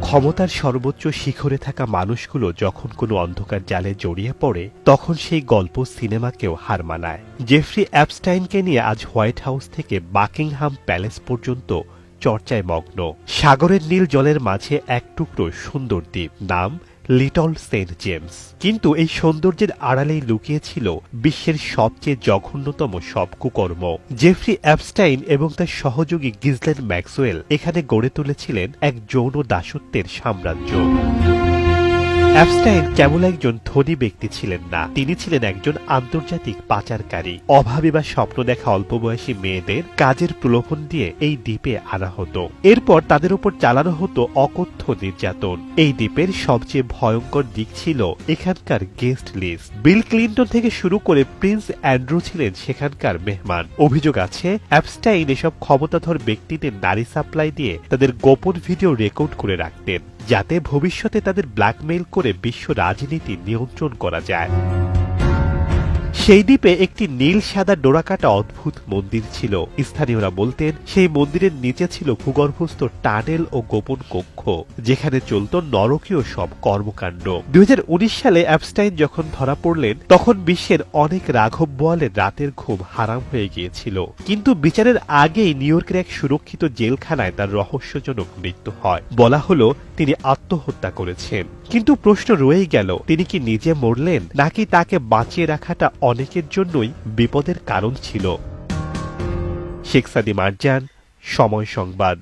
ক্ষমতার সর্বোচ্চ শিখরে থাকা মানুষগুলো যখন কোনো অন্ধকার জালে জড়িয়ে পড়ে তখন সেই গল্প সিনেমাকেও হার মানায়। জেফ্রি অ্যাপস্টাইনকে নিয়ে আজ হোয়াইট হাউস থেকে বাকিংহাম প্যালেস পর্যন্ত চর্চায় মগ্ন। সাগরের নীল জলের মাঝে এক টুকরো সুন্দর দ্বীপ, নাম লিটল সেন্ট জেমস। কিন্তু এই সৌন্দর্যের আড়ালেই লুকিয়েছিল বিশ্বের সবচেয়ে জঘন্যতম সব কুকর্ম। জেফ্রি অ্যাপস্টাইন এবং তার সহযোগী গিজলেন ম্যাক্সওয়েল এখানে গড়ে তুলেছিলেন এক যৌন দাসত্বের সাম্রাজ্য। অ্যাপস্টাইন কেবল একজন ধনী ব্যক্তি ছিলেন না, তিনি ছিলেন একজন আন্তর্জাতিক পাচারকারী। অভাবী বা স্বপ্ন দেখা অল্প বয়সী মেয়েদের কাজের প্রলোভন দিয়ে এই দ্বীপে আনা হতো। এরপর তাদের উপর চালানো হতো অকথ্য নির্যাতন। এই দ্বীপের সবচেয়ে ভয়ঙ্কর দিক ছিল এখানকার গেস্ট লিস্ট। বিল ক্লিন্টন থেকে শুরু করে প্রিন্স অ্যান্ড্রু ছিলেন সেখানকার মেহমান। অভিযোগ আছে অ্যাপস্টাইন এসব ক্ষমতাধর ব্যক্তিদের নারী সাপ্লাই দিয়ে তাদের গোপন ভিডিও রেকর্ড করে রাখতেন, যাতে ভবিষ্যতে তাদের ব্ল্যাকমেইল করে বিশ্ব রাজনীতি নিয়ন্ত্রণ করা যায়। সেই দ্বীপে একটি নীল সাদা ডোরাকাটা অদ্ভুত মন্দির ছিল। স্থানীয়রা বলতেন সেই মন্দিরের নিচে ছিল ভূগর্ভস্থ টানেল ও গোপন কক্ষ, যেখানে চলত নরকীয় সব কর্মকাণ্ড। 2019 সালে অ্যাপস্টাইন যখন ধরা পড়লেন তখন বিশ্বের অনেক রাঘব বোয়ালের রাতের ঘুম হারাম হয়ে গিয়েছিল। কিন্তু বিচারের আগেই নিউ ইয়র্কের এক সুরক্ষিত জেলখানায় তার রহস্যজনক মৃত্যু হয়। বলা হলো তিনি আত্মহত্যা করেছেন। কিন্তু প্রশ্ন রয়েই গেল, তিনি কি নিজে মরলেন নাকি তাকে বাঁচিয়ে রাখাটা অনেকের জন্যই বিপদের কারণ ছিল? শেখ সাদি মারজান, সময় সংবাদ।